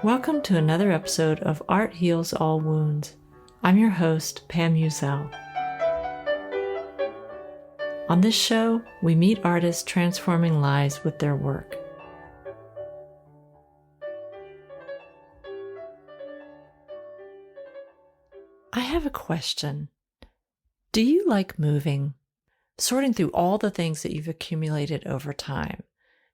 Welcome to another episode of Art Heals All Wounds. I'm your host, Pam Uzel. On this show, we meet artists transforming lives with their work. I have a question. Do you like moving? Sorting through all the things that you've accumulated over time,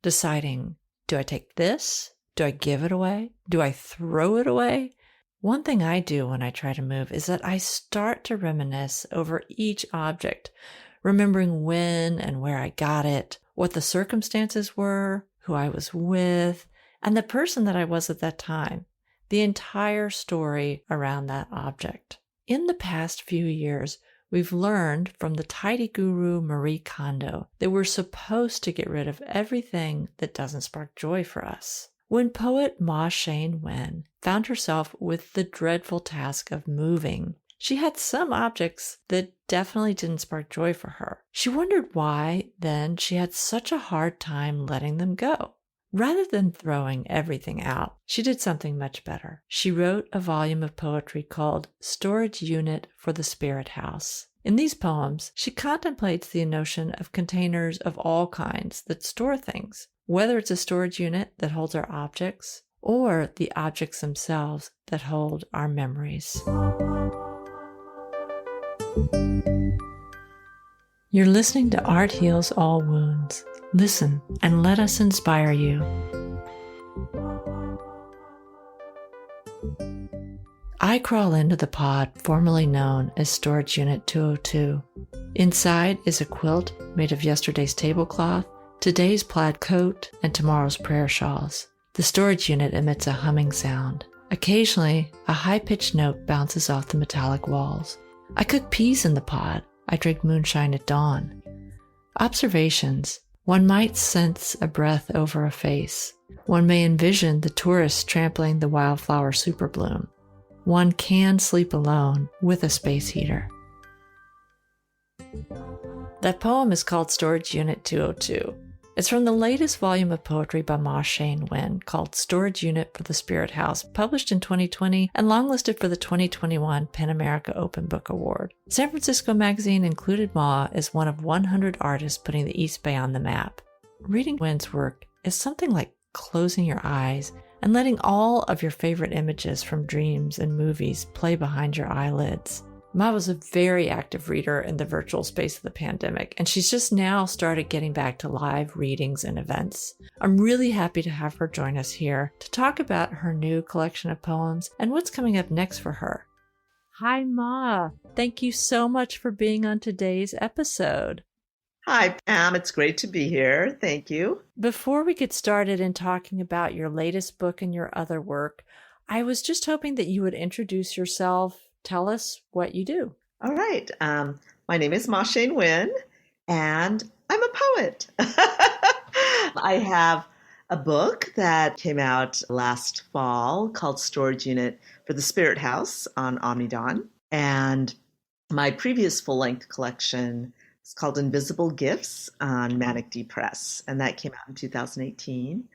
deciding, do I take this? Do I give it away? Do I throw it away? One thing I do when I try to move is that I start to reminisce over each object, remembering when and where I got it, what the circumstances were, who I was with, and the person that I was at that time, the entire story around that object. In the past few years, we've learned from the tidy guru Marie Kondo that we're supposed to get rid of everything that doesn't spark joy for us. When poet Maw Shein Win found herself with the dreadful task of moving, she had some objects that definitely didn't spark joy for her. She wondered why, then, she had such a hard time letting them go. Rather than throwing everything out, she did something much better. She wrote a volume of poetry called Storage Unit for the Spirit House. In these poems, she contemplates the notion of containers of all kinds that store things, whether it's a storage unit that holds our objects or the objects themselves that hold our memories. You're listening to Art Heals All Wounds. Listen and let us inspire you. I crawl into the pod formerly known as Storage Unit 202. Inside is a quilt made of yesterday's tablecloth, today's plaid coat, and tomorrow's prayer shawls. The storage unit emits a humming sound. Occasionally, a high-pitched note bounces off the metallic walls. I cook peas in the pod. I drink moonshine at dawn. Observations. One might sense a breath over a face. One may envision the tourists trampling the wildflower superbloom. One can sleep alone with a space heater. That poem is called Storage Unit 202. It's from the latest volume of poetry by Maw Shein Win called Storage Unit for the Spirit House, published in 2020 and longlisted for the 2021 PEN America Open Book Award. San Francisco Magazine included Maw as one of 100 artists putting the East Bay on the map. Reading Win's work is something like closing your eyes and letting all of your favorite images from dreams and movies play behind your eyelids. Ma was a very active reader in the virtual space of the pandemic, and she's just now started getting back to live readings and events. I'm really happy to have her join us here to talk about her new collection of poems and what's coming up next for her. Hi, Ma. Thank you so much for being on today's episode. Hi, Pam. It's great to be here. Thank you. Before we get started in talking about your latest book and your other work, I was just hoping that you would introduce yourself. Tell us what you do. All right. My name is Maw Shein Win, and I'm a poet. I have a book that came out last fall called Storage Unit for the Spirit House on Omnidon. And my previous full-length collection is called Invisible Gifts on Manic Depress, and that came out in 2018.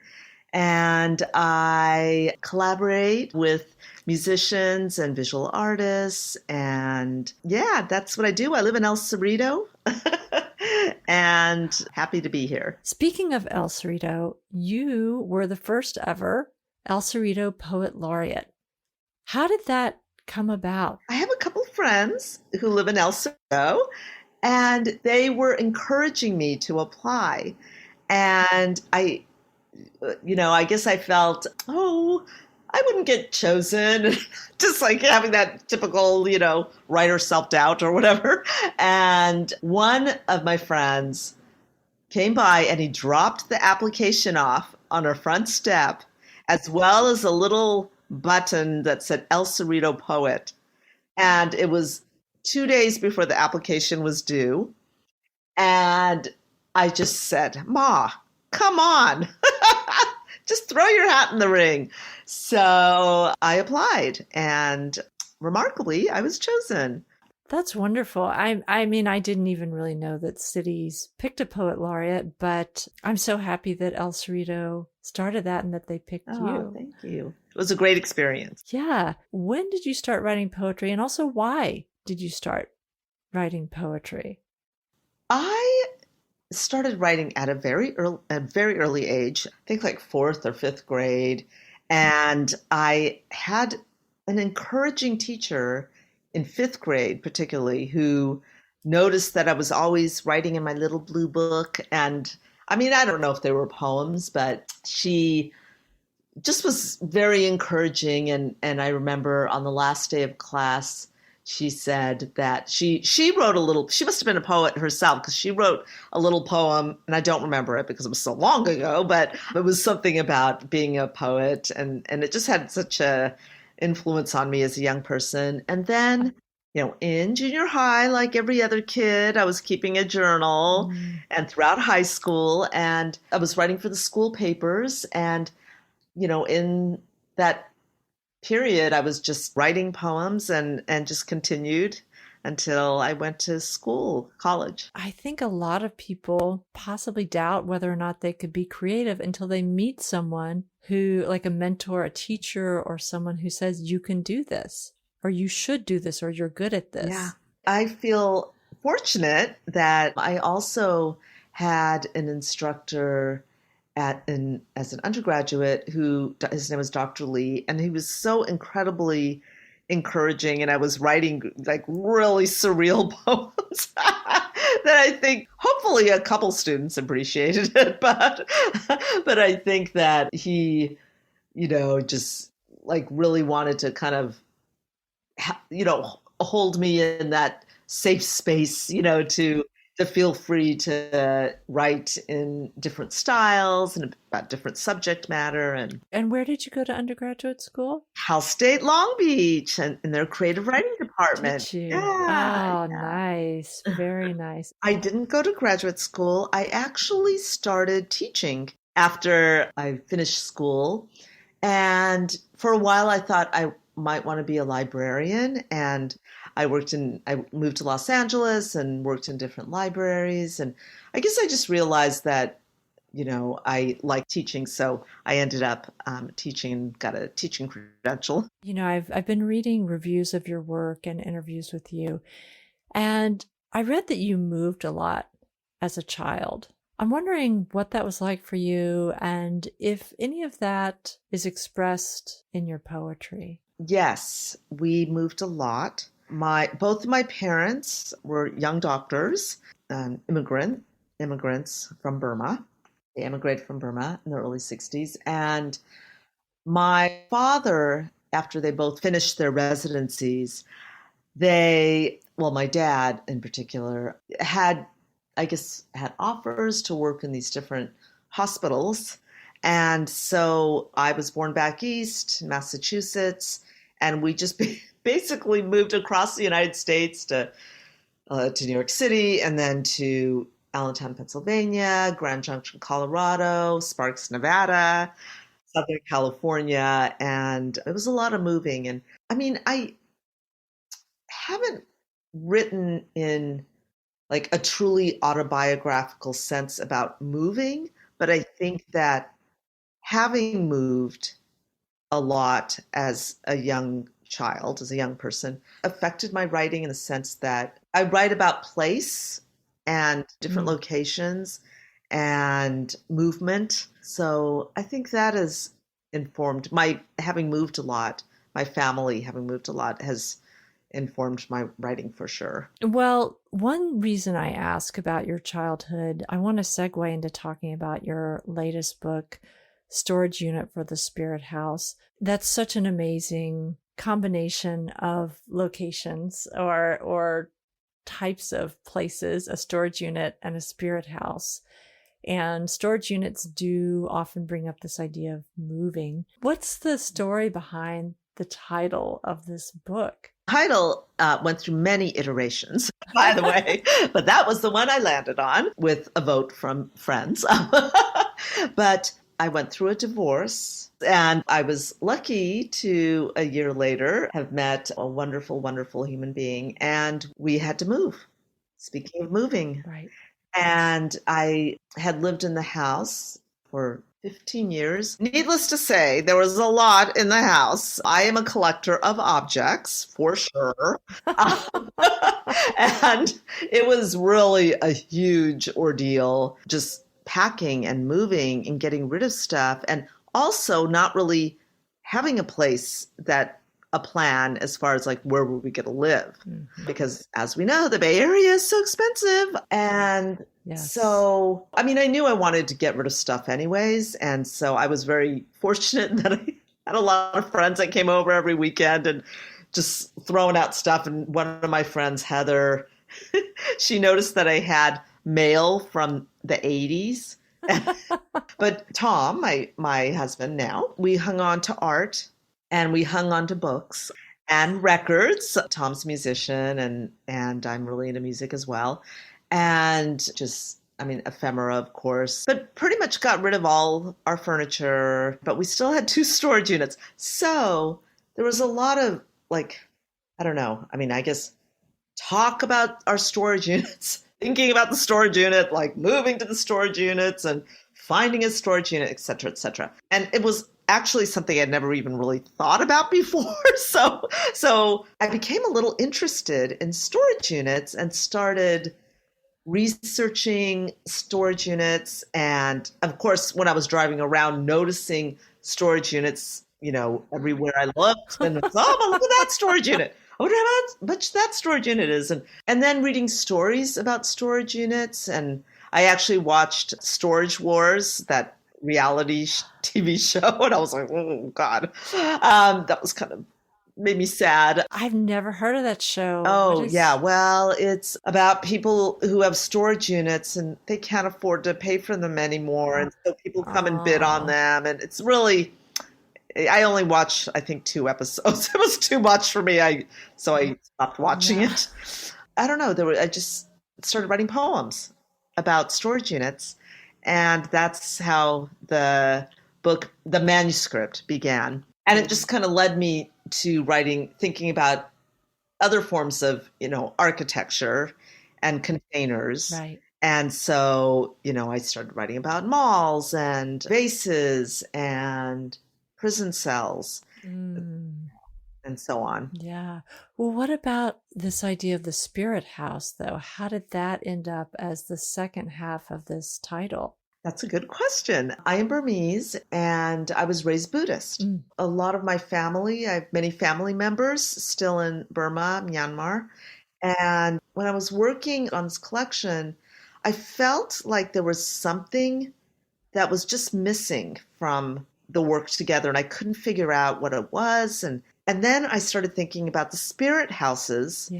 And I collaborate with musicians and visual artists. And yeah, that's what I do. I live in El Cerrito and happy to be here. Speaking of El Cerrito, you were the first ever El Cerrito Poet Laureate. How did that come about? I have a couple friends who live in El Cerrito, and they were encouraging me to apply. And I guess I felt, I wouldn't get chosen, just like having that typical, writer self-doubt or whatever. And one of my friends came by and he dropped the application off on our front step, as well as a little button that said El Cerrito Poet. And it was 2 days before the application was due. And I just said, Ma, come on. Just throw your hat in the ring. So I applied, and remarkably, I was chosen. That's wonderful. I mean, I didn't even really know that cities picked a poet laureate, but I'm so happy that El Cerrito started that and that they picked Oh, you. thank you. It was a great experience. Yeah. When did you start writing poetry? And also, why did you start writing poetry? I started writing at a very early age, I think like fourth or fifth grade. And I had an encouraging teacher in fifth grade, particularly, who noticed that I was always writing in my little blue book. And I mean, I don't know if they were poems, but she just was very encouraging. And I remember on the last day of class, she said that she wrote a little. She must have been a poet herself because she wrote a little poem, and I don't remember it because it was so long ago. But it was something about being a poet, and it just had such a influence on me as a young person. And then, in junior high, like every other kid, I was keeping a journal, Mm. and throughout high school, and I was writing for the school papers, and in that period, I was just writing poems and just continued until I went to school, college. I think a lot of people possibly doubt whether or not they could be creative until they meet someone who, like a mentor, a teacher, or someone who says, you can do this, or you should do this, or you're good at Yeah. this. I feel fortunate that I also had an instructor as an undergraduate who his name was Dr. Lee, and he was so incredibly encouraging. And I was writing like really surreal poems that I think hopefully a couple students appreciated it, but I think that he, just like really wanted to kind of hold me in that safe space, to feel free to write in different styles and about different subject matter. And where did you go to undergraduate school? Cal State Long Beach and in their creative writing department. Did you? Yeah, Oh, yeah. nice. Very nice. I didn't go to graduate school. I actually started teaching after I finished school. And for a while, I thought I might want to be a librarian. And I moved to Los Angeles and worked in different libraries. And I guess I just realized that, I like teaching. So I ended up teaching and got a teaching credential. I've been reading reviews of your work and interviews with you, and I read that you moved a lot as a child. I'm wondering what that was like for you and if any of that is expressed in your poetry. Yes, we moved a lot. Both of my parents were young doctors, immigrants from Burma. They immigrated from Burma in the early 60s. And my father, after they both finished their residencies, my dad in particular, had offers to work in these different hospitals. And so I was born back east in Massachusetts, and we just basically moved across the United States to New York City, and then to Allentown, Pennsylvania, Grand Junction, Colorado, Sparks, Nevada, Southern California, and it was a lot of moving. And I mean, I haven't written in like a truly autobiographical sense about moving, but I think that having moved a lot as a young child, as a young person, affected my writing in the sense that I write about place and different locations and movement. So I think that has informed my having moved a lot, my family having moved a lot has informed my writing for sure. Well, one reason I ask about your childhood, I want to segue into talking about your latest book, Storage Unit for the Spirit House. That's such an amazing combination of locations or types of places, a storage unit and a spirit house. And storage units do often bring up this idea of moving. What's the story behind the title of this book? Title went through many iterations, by the way, but that was the one I landed on with a vote from friends. But I went through a divorce, and I was lucky to, a year later, have met a wonderful, wonderful human being, and we had to move. Speaking of moving, Right. and I had lived in the house for 15 years. Needless to say, there was a lot in the house. I am a collector of objects, for sure. And it was really a huge ordeal just packing and moving and getting rid of stuff, and also not really having a plan as far as like where were we going to live, because as we know, the Bay Area is so expensive. And Yes. so, I mean, I knew I wanted to get rid of stuff anyways. And so I was very fortunate that I had a lot of friends that came over every weekend and just throwing out stuff. And one of my friends, Heather, she noticed that I had mail from the 80s. But Tom, my husband now, we hung on to art, and we hung on to books and records. Tom's a musician, and I'm really into music as well. And just, I mean, ephemera, of course, but pretty much got rid of all our furniture, but we still had 2 storage units. So there was a lot of like, I don't know. I mean, I guess talk about our storage units, thinking about the storage unit, like moving to the storage units and finding a storage unit, et cetera, et cetera. And it was actually something I'd never even really thought about before. So I became a little interested in storage units and started researching storage units. And of course, when I was driving around, noticing storage units, everywhere I looked, and look at that storage unit. I wonder how much that storage unit is. And then reading stories about storage units. And I actually watched Storage Wars, that reality TV show. And I was like, oh, God. That was kind of made me sad. I've never heard of that show. Oh, yeah. Well, it's about people who have storage units and they can't afford to pay for them anymore. And so people come and bid on them. And it's really, I only watched, I think, 2 episodes. It was too much for me. So I stopped watching it. I don't know. I just started writing poems about storage units. And that's how the book, the manuscript, began. And it just kind of led me to thinking about other forms of, architecture and containers. Right. And so, I started writing about malls and vases and prison cells and so on. Yeah. Well, what about this idea of the spirit house, though? How did that end up as the second half of this title? That's a good question. I am Burmese, and I was raised Buddhist. A lot of my family, I have many family members still in Burma, Myanmar. And when I was working on this collection, I felt like there was something that was just missing from the work together, and I couldn't figure out what it was. And then I started thinking about the spirit houses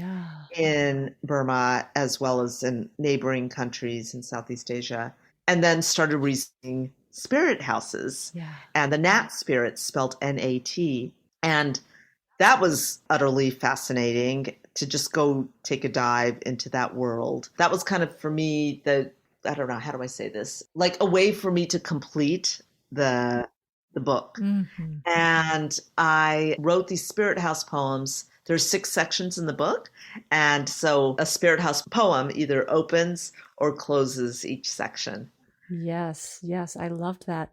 in Burma, as well as in neighboring countries in Southeast Asia. And then started researching spirit houses and the Nat spirit, spelled N-A-T. And that was utterly fascinating to just go take a dive into that world. That was kind of, for me, I don't know, how do I say this? Like a way for me to complete the book. Mm-hmm. And I wrote these spirit house poems. There's 6 sections in the book. And so a spirit house poem either opens or closes each section. Yes. I loved that.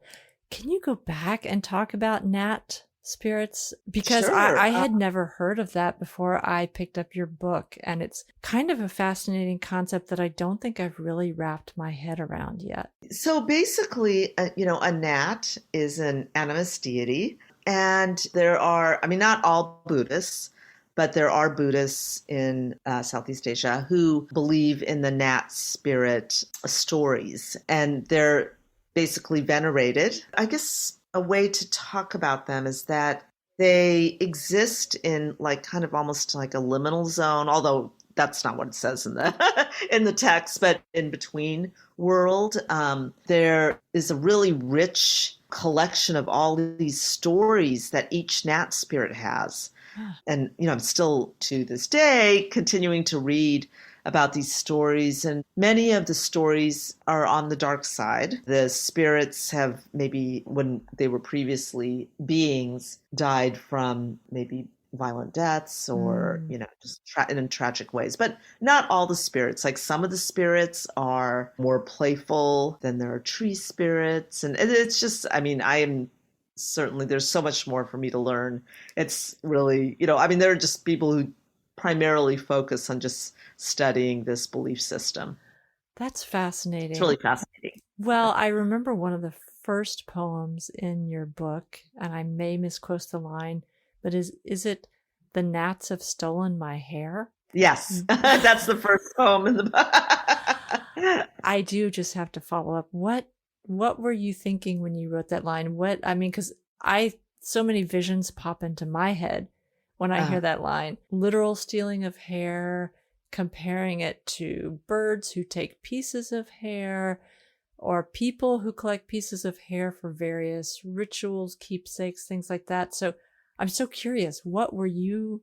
Can you go back and talk about Nat spirits? Because Sure. I had never heard of that before I picked up your book. And it's kind of a fascinating concept that I don't think I've really wrapped my head around yet. So basically, a Nat is an animist deity. And there are, not all Buddhists, but there are Buddhists in Southeast Asia who believe in the Nat spirit stories, and they're basically venerated. I guess a way to talk about them is that they exist in like kind of almost like a liminal zone, although that's not what it says in the in the text, but in between world. There is a really rich collection of all these stories that each Nat spirit has. And, I'm still to this day continuing to read about these stories, and many of the stories are on the dark side. The spirits have maybe, when they were previously beings, died from maybe violent deaths or, just in tragic ways. But not all the spirits. Like some of the spirits are more playful than there are tree spirits. And it's just, I mean, I am certainly, there's so much more for me to learn. It's really, there are just people who primarily focus on just studying this belief system. That's fascinating. It's really fascinating. Well, I remember one of the first poems in your book, and I may misquote the line, but is it "The gnats have stolen my hair"? Yes, that's the first poem in the book. I do just have to follow up. What were you thinking when you wrote that line? Because so many visions pop into my head when I hear that line. Literal stealing of hair, comparing it to birds who take pieces of hair, or people who collect pieces of hair for various rituals, keepsakes, things like that. So I'm so curious, what were you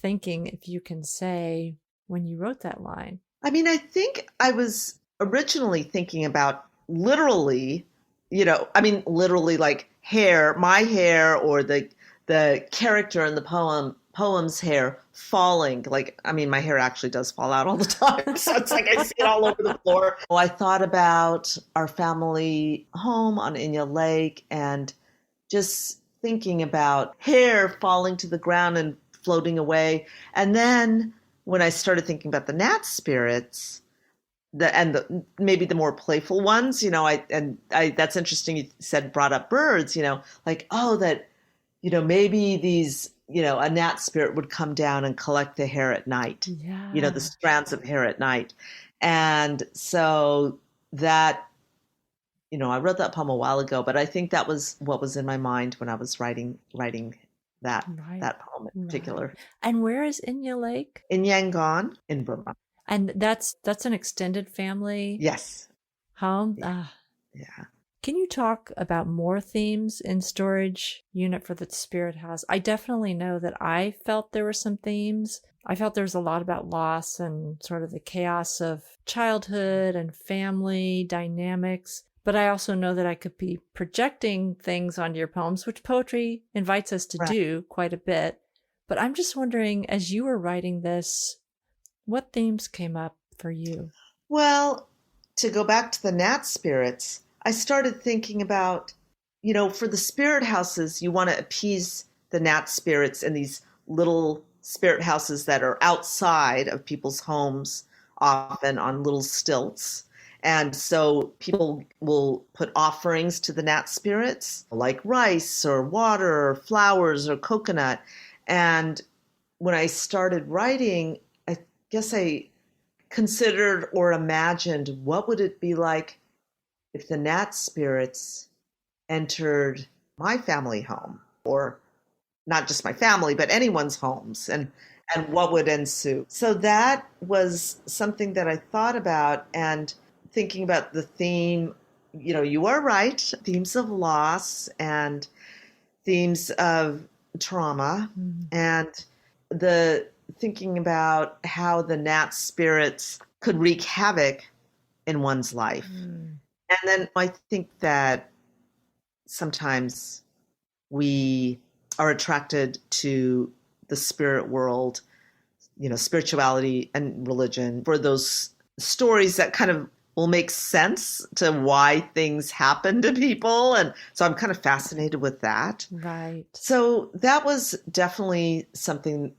thinking, if you can say, when you wrote that line? I mean, I think I was originally thinking about literally like hair, my hair, or the character in the poem's hair falling. Like, I mean, my hair actually does fall out all the time. So it's like I see it all over the floor. I thought about our family home on Inya Lake and just thinking about hair falling to the ground and floating away. And then when I started thinking about the gnat spirits, maybe the more playful ones, that's interesting. You brought up birds, maybe these, a gnat spirit would come down and collect the hair at night, the strands of hair at night. And so that, I wrote that poem a while ago, but I think that was what was in my mind when I was writing that poem in particular. And where is Inya Lake? In Yangon, in Burma. And that's an extended family? Yes. Home? Yeah. Can you talk about more themes in Storage Unit for the Spirit House? I definitely know that I felt there were some themes. I felt there was a lot about loss and sort of the chaos of childhood and family dynamics. But I also know that I could be projecting things onto your poems, which poetry invites us to do quite a bit. But I'm just wondering, as you were writing this, what themes came up for you? Well, to go back to the gnat spirits, I started thinking about, for the spirit houses, you want to appease the gnat spirits in these little spirit houses that are outside of people's homes, often on little stilts. And so people will put offerings to the gnat spirits, like rice or water or flowers or coconut. And when I started writing, I guess I considered or imagined, what would it be like if the gnat spirits entered my family home, or not just my family, but anyone's homes, and what would ensue. So that was something that I thought about, and thinking about the theme, you are right, themes of loss and themes of trauma, and the thinking about how the gnat spirits could wreak havoc in one's life. And then I think that sometimes we are attracted to the spirit world, spirituality and religion, for those stories that kind of will make sense to why things happen to people. And so I'm kind of fascinated with that. Right. So that was definitely something,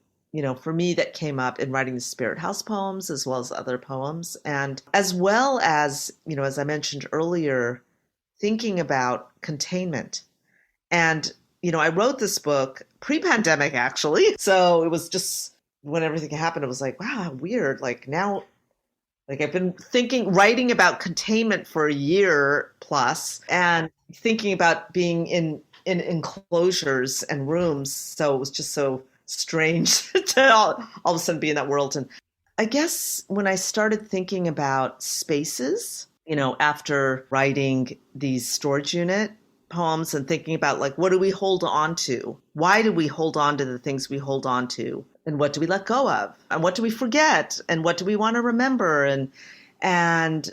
for me, that came up in writing the Spirit House poems, as well as other poems. And as well as, as I mentioned earlier, thinking about containment. And, I wrote this book pre-pandemic, actually. So it was just when everything happened, it was like, wow, weird. Like now, I've been writing about containment for a year plus, and thinking about being in enclosures and rooms. So it was just so strange to all of a sudden be in that world. And I guess when I started thinking about spaces, after writing these storage unit poems and thinking about, like, what do we hold on to? Why do we hold on to the things we hold on to? And what do we let go of? And what do we forget? And what do we want to remember? And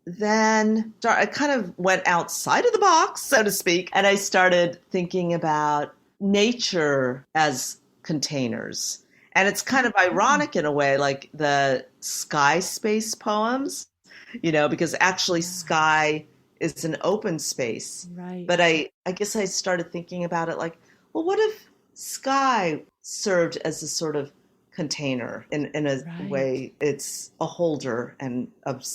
then I kind of went outside of the box, so to speak, and I started thinking about nature as containers. And it's kind of ironic in a way, like the sky space poems, because actually sky is an open space. Right. But I guess I started thinking about it like, well, what if sky served as a sort of container in a Right. way? It's a holder and of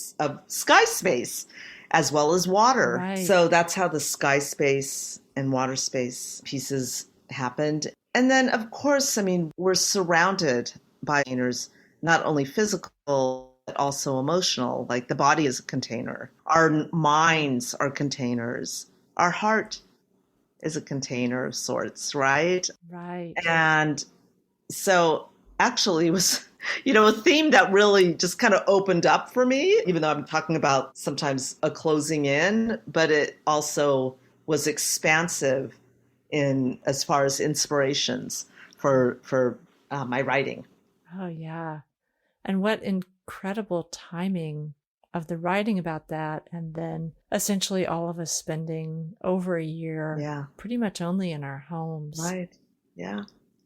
sky space as well as water. Right. So that's how the sky space and water space pieces happened. And then, of course, we're surrounded by containers, not only physical, but also emotional. Like the body is a container. Our minds are containers. Our heart is a container of sorts, right? Right. And so actually it was, a theme that really just kind of opened up for me, even though I'm talking about sometimes a closing in, but it also was expansive in as far as inspirations for my writing. Oh, yeah. And what incredible timing of the writing about that. And then essentially all of us spending over a year pretty much only in our homes. Right. Yeah.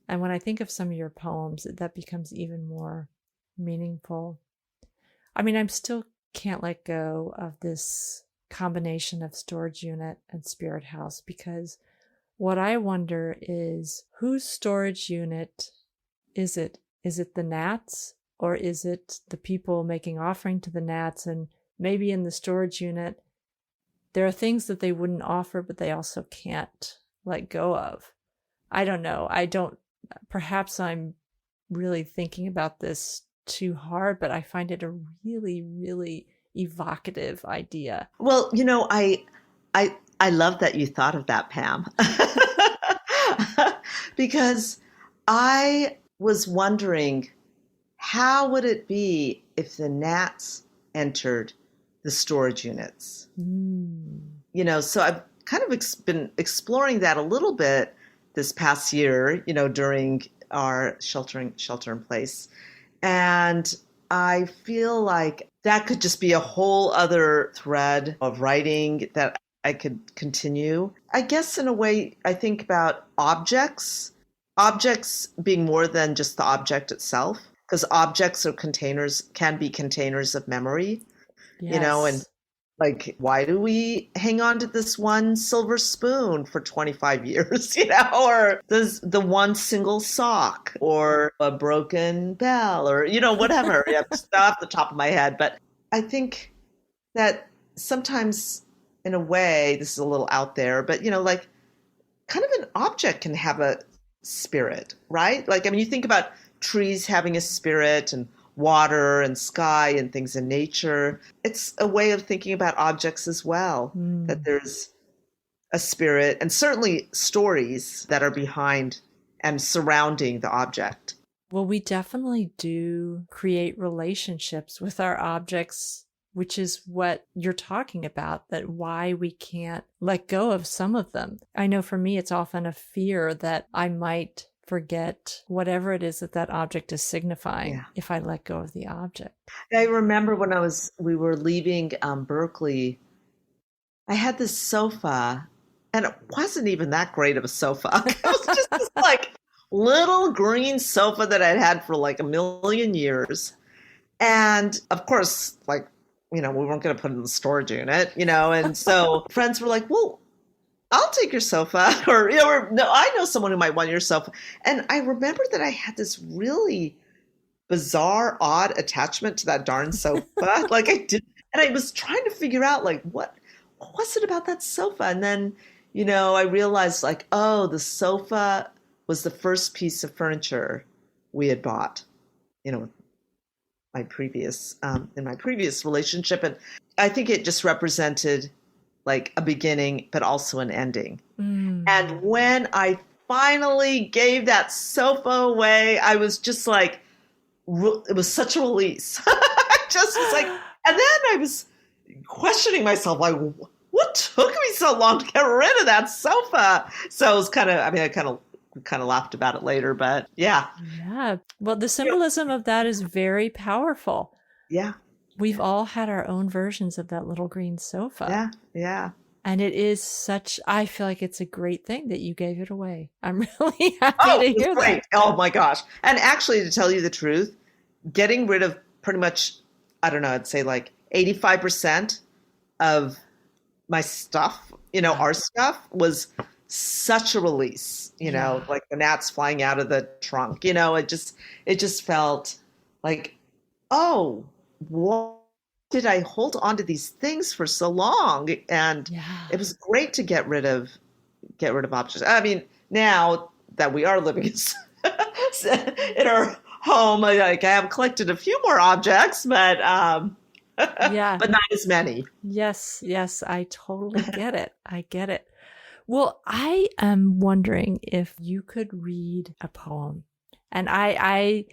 And when I think of some of your poems, that becomes even more meaningful. I still can't let go of this combination of storage unit and spirit house, because what I wonder is, whose storage unit is it? Is it the gnats, or is it the people making offering to the gnats? And maybe in the storage unit, there are things that they wouldn't offer, but they also can't let go of. I don't know. Perhaps I'm really thinking about this too hard, but I find it a really, really evocative idea. Well, I love that you thought of that, Pam, because I was wondering, how would it be if the gnats entered the storage units? So I've kind of been exploring that a little bit this past year, during our shelter in place. And I feel like that could just be a whole other thread of writing that I could continue. I guess in a way, I think about objects being more than just the object itself, because objects or containers can be containers of memory, and like, why do we hang on to this one silver spoon for 25 years, or the one single sock or a broken bell or, whatever. Just off the top of my head. But I think that sometimes, in a way, this is a little out there, but, like kind of an object can have a spirit, right? Like, you think about trees having a spirit and water and sky and things in nature. It's a way of thinking about objects as well, that there's a spirit and certainly stories that are behind and surrounding the object. Well, we definitely do create relationships with our objects, which is what you're talking about, that why we can't let go of some of them. I know for me, it's often a fear that I might forget whatever it is that object is signifying if I let go of the object. I remember when we were leaving Berkeley, I had this sofa, and it wasn't even that great of a sofa. It was just this like little green sofa that I'd had for like a million years. And of course, like, we weren't going to put it in the storage unit, and so friends were like, well, I'll take your sofa, or no, I know someone who might want your sofa. And I remember that I had this really bizarre, odd attachment to that darn sofa. Like I did, and I was trying to figure out like what was it about that sofa? And then, I realized like, oh, the sofa was the first piece of furniture we had bought, my previous in my previous relationship, and I think it just represented like a beginning, but also an ending. And when I finally gave that sofa away, I was just like, it was such a release. I just was like, and then I was questioning myself, like, what took me so long to get rid of that sofa? So it was kind of, I kind of we kind of laughed about it later, but yeah. Yeah. Well, the You know, symbolism of that is very powerful. yeah, We've yeah, all had our own versions of that little green sofa. yeah, yeah. And it is such, I feel like it's a great thing that you gave it away. I'm really happy Oh, to it was hear great. that. Oh my gosh. And actually, to tell you the truth, getting rid of pretty much, I don't know, I'd say like 85% of my stuff, Yeah. our stuff was such a release, Yeah. like the gnats flying out of the trunk. It just felt like, oh, why did I hold on to these things for so long? And Yeah. it was great to get rid of objects. I mean, now that we are living in our home, I have collected a few more objects, but Yeah. but not as many. Yes. Yes. I totally get it. I get it. Well, I am wondering if you could read a poem. And I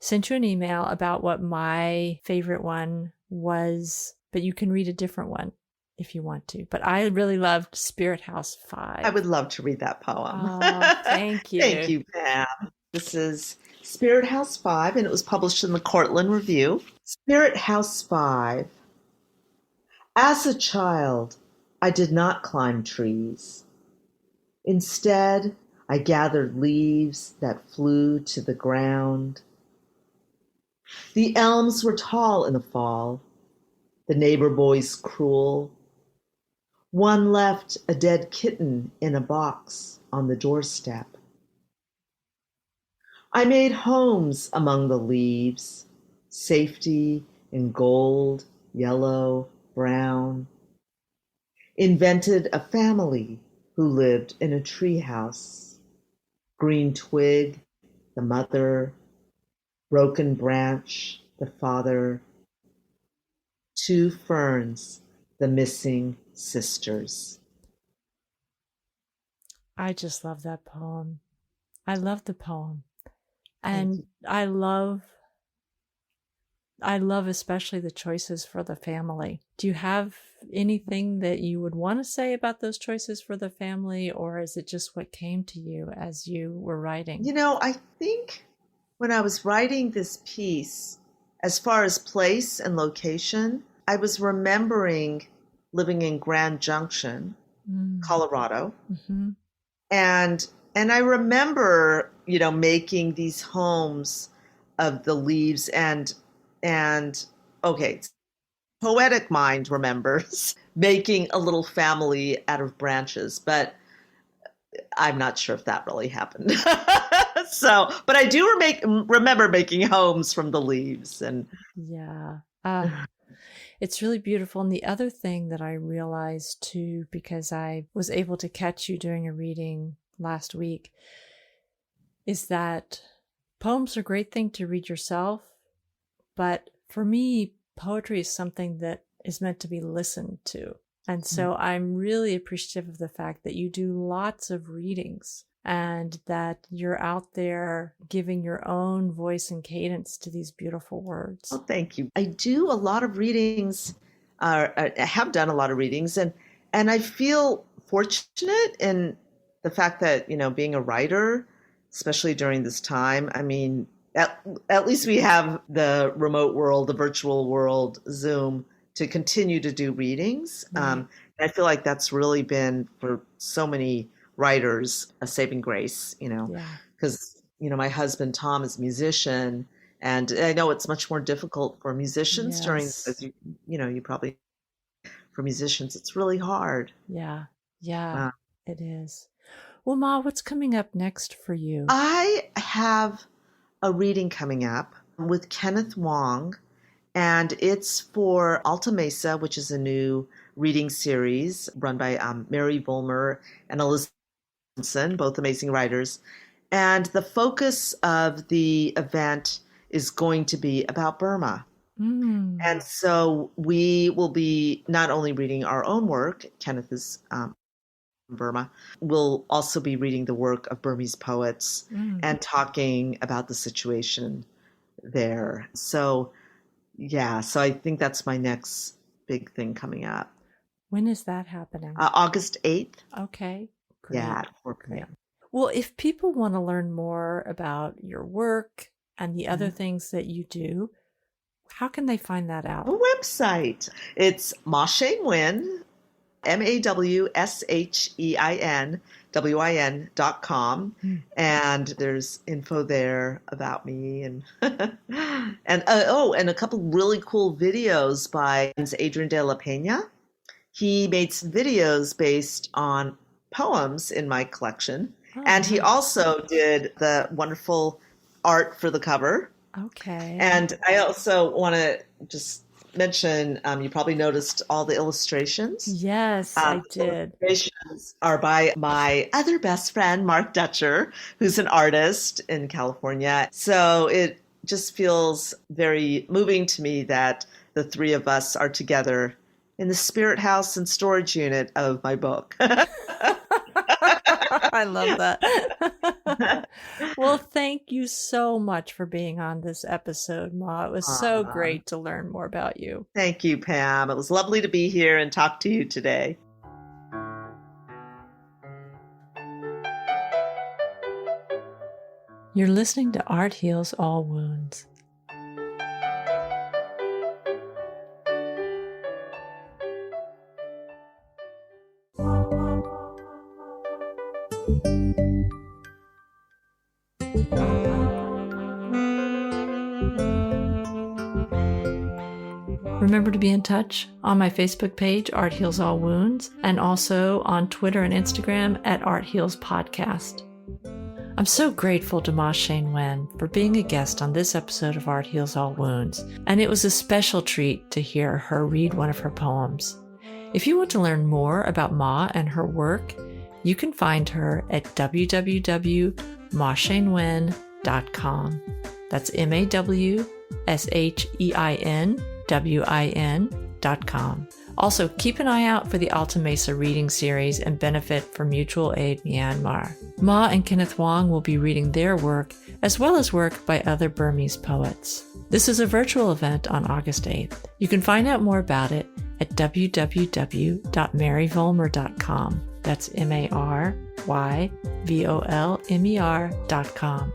sent you an email about what my favorite one was, but you can read a different one if you want to. But I really loved Spirit House I 5. would love to read that poem. Oh, thank Thank you. you, Pam. This is Spirit House 5, and it was published in the Cortland Review. Spirit House 5. As a child, I did not climb trees. Instead, I gathered leaves that flew to the ground. The elms were tall in the fall, the neighbor boys cruel. One left a dead kitten in a box on the doorstep. I made homes among the leaves, safety in gold, yellow, brown. Invented a family who lived in a treehouse. Green twig, the mother, broken branch, the father, two ferns, the missing sisters. I just love that poem. I love the poem. Thank And you. I love especially the choices for the family. Do you have anything that you would want to say about those choices for the family, or is it just what came to you as you were writing? I think when I was writing this piece, as far as place and location, I was remembering living in Grand Junction, Mm. Colorado, Hmm. and I remember, making these homes of the leaves and okay, poetic mind remembers making a little family out of branches, but I'm not sure if that really happened. So, but I do remember making homes from the leaves and Yeah. It's really beautiful. And the other thing that I realized too, because I was able to catch you doing a reading last week, is that poems are a great thing to read yourself. But for me, poetry is something that is meant to be listened to. And so I'm really appreciative of the fact that you do lots of readings and that you're out there giving your own voice and cadence to these beautiful words. oh, thank you. I do a lot of readings. I have done a lot of readings, and I feel fortunate in the fact that being a writer, especially during this time. I mean, at least we have the remote world, the virtual world, Zoom, to continue to do readings. Right. And I feel like that's really been for so many writers a saving grace. Yeah. Because my husband Tom is a musician, and I know it's much more difficult for musicians during, Yes. as you probably, for musicians, it's really hard. Yeah. Yeah, Uh, it is. Well, Ma, what's coming up next for you? I have a reading coming up with Kenneth Wong, and it's for Alta Mesa, which is a new reading series run by Mary Volmer and Elizabeth Johnson, both amazing writers. And the focus of the event is going to be about Burma. Mm. And so we will be not only reading our own work, Kenneth is from Burma, we'll also be reading the work of Burmese poets Mm. and talking about the situation there. So, yeah, so I think that's my next big thing coming up. When is that happening? August 8th, Okay, yeah, great, at 4 great. p.m. Well, if people want to learn more about your work and the other things that you do, how can they find that A out? website. It's Maw Shein Win, MAWSHEIN WIN.com. There's info there about me and and a couple really cool videos by Adrian de la Peña. He made some videos based on poems in my collection. Oh, And he nice. also did the wonderful art for the cover. Okay. And I also want to just mention, you probably noticed all the illustrations. Yes, I did. Illustrations are by my other best friend, Mark Dutcher, who's an artist in California. So it just feels very moving to me that the three of us are together in the spirit house and storage unit of my book. I love that. Well, thank you so much for being on this episode, Ma. It was so great to learn more about you. Thank you, Pam. It was lovely to be here and talk to you today. You're listening to Art Heals All Wounds. Remember to be in touch on my Facebook page, Art Heals All Wounds, and also on Twitter and Instagram at Art Heals Podcast. I'm so grateful to Maw Shein Win for being a guest on this episode of Art Heals All Wounds, and it was a special treat to hear her read one of her poems. If you want to learn more about Ma and her work, you can find her at www.mawsheinwin.com. That's MAWSHEINWIN.com. Also, keep an eye out for the Alta Mesa reading series and Benefit for Mutual Aid Myanmar. Ma and Kenneth Wong will be reading their work, as well as work by other Burmese poets. This is a virtual event on August 8th. You can find out more about it at www.maryvolmer.com. That's MARYVOLMER.com.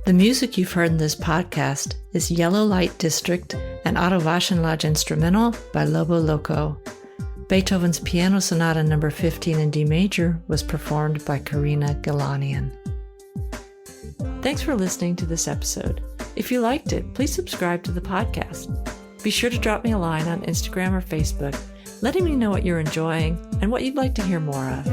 The music you've heard in this podcast is Yellow Light District and Autovaschen Lodge Instrumental by Lobo Loco. Beethoven's Piano Sonata No. 15 in D major was performed by Karina Galanian. Thanks for listening to this episode. If you liked it, please subscribe to the podcast. Be sure to drop me a line on Instagram or Facebook, letting me know what you're enjoying and what you'd like to hear more of.